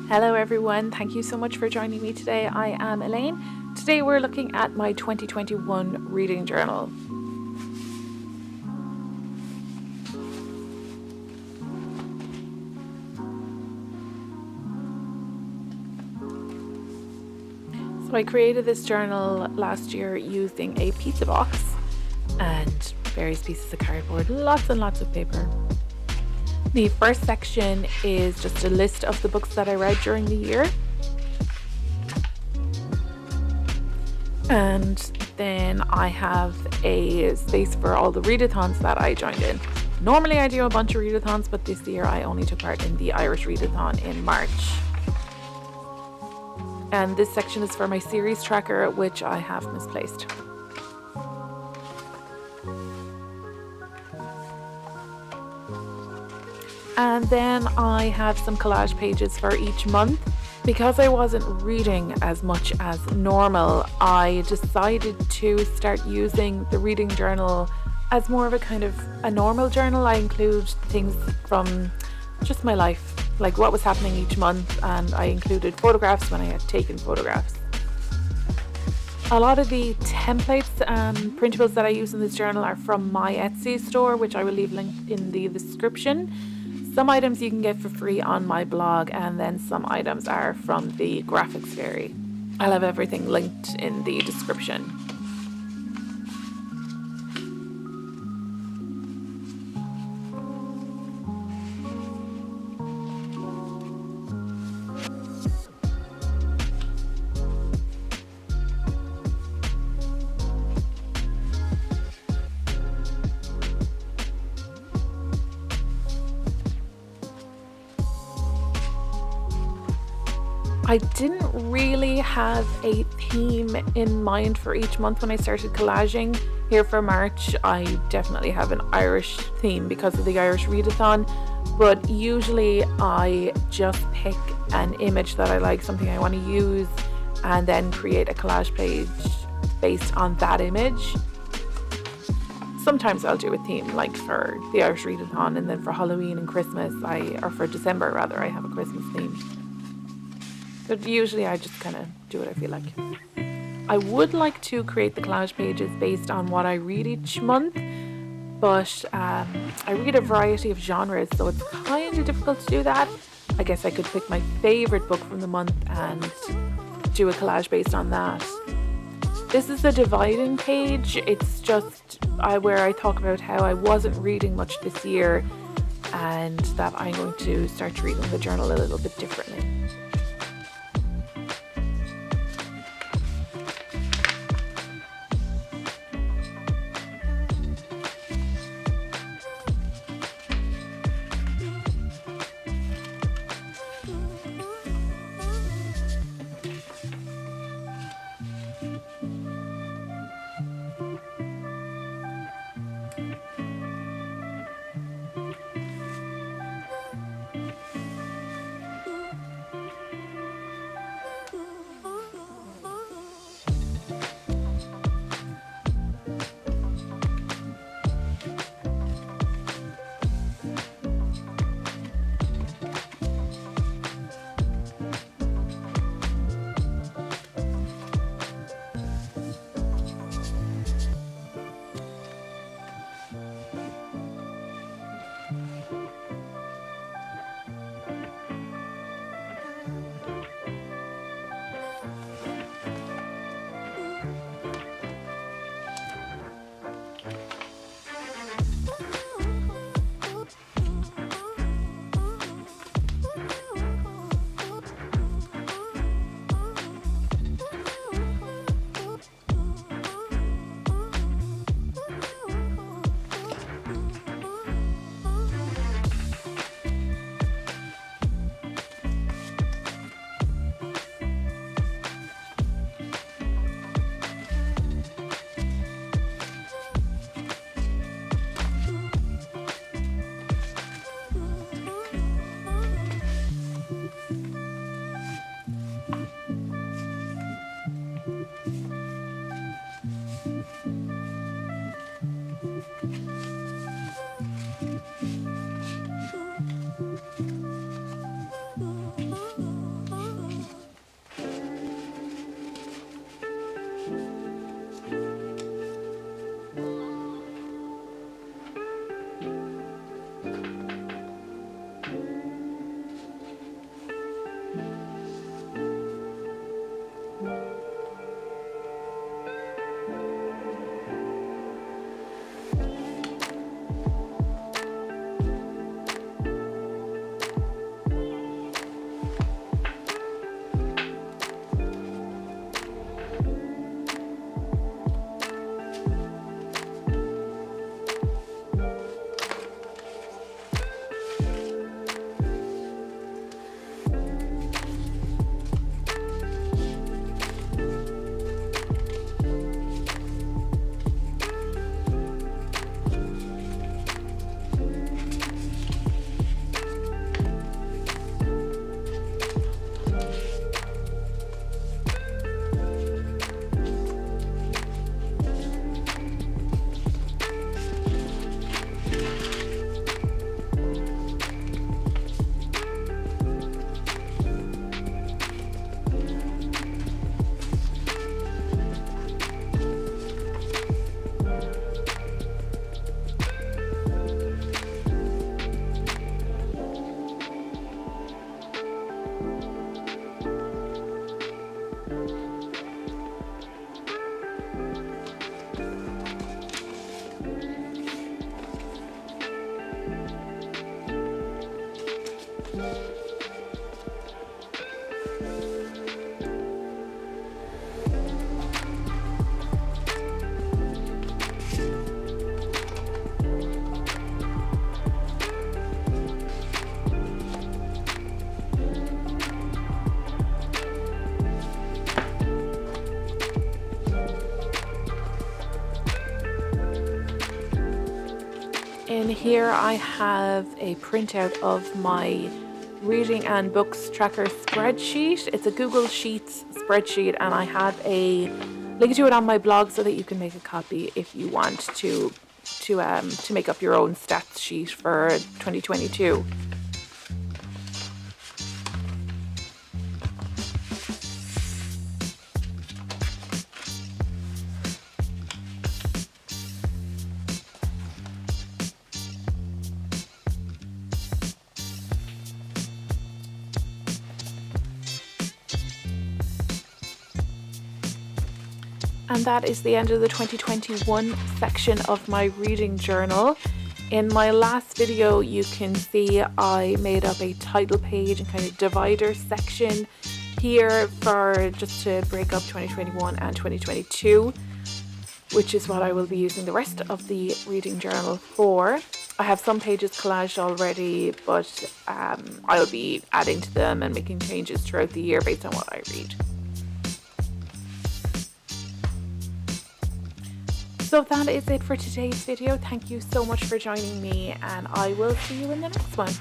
Hello everyone, thank you so much for joining me today. I am Elaine. Today we're looking at my 2021 reading journal. So I created this journal last year using a pizza box and various pieces of cardboard, lots and lots of paper. The first section is just a list of the books that I read during the year. And then I have a space for all the readathons that I joined in. Normally I do a bunch of readathons, but this year I only took part in the Irish readathon in March. And this section is for my series tracker, which I have misplaced. And then I have some collage pages for each month. Because I wasn't reading as much as normal, I decided to start using the reading journal as more of a kind of a normal journal. I include things from just my life, like what was happening each month, and I included photographs when I had taken photographs. A lot of the templates and printables that I use in this journal are from my Etsy store, which I will leave linked in the description. Some items you can get for free on my blog, and then some items are from the Graphics Fairy. I'll have everything linked in the description. I didn't really have a theme in mind for each month when I started collaging. Here for March, I definitely have an Irish theme because of the Irish readathon, but usually I just pick an image that I like, something I want to use, and then create a collage page based on that image. Sometimes I'll do a theme, like for the Irish readathon, and then for Halloween and Christmas, or for December rather, I have a Christmas theme. But usually I just kind of do what I feel like. I would like to create the collage pages based on what I read each month, but I read a variety of genres, so it's kind of difficult to do that. I guess I could pick my favorite book from the month and do a collage based on that. This is the dividing page. It's just where I talk about how I wasn't reading much this year and that I'm going to start treating the journal a little bit differently. Here I have a printout of my reading and books tracker spreadsheet. It's a Google Sheets spreadsheet, and I have a link to it on my blog so that you can make a copy if you want to make up your own stats sheet for 2022. And that is the end of the 2021 section of my reading journal. In my last video, you can see I made up a title page and kind of divider section here for just to break up 2021 and 2022, which is what I will be using the rest of the reading journal for. I have some pages collaged already, but I'll be adding to them and making changes throughout the year based on what I read. So that is it for today's video. Thank you so much for joining me, and I will see you in the next one.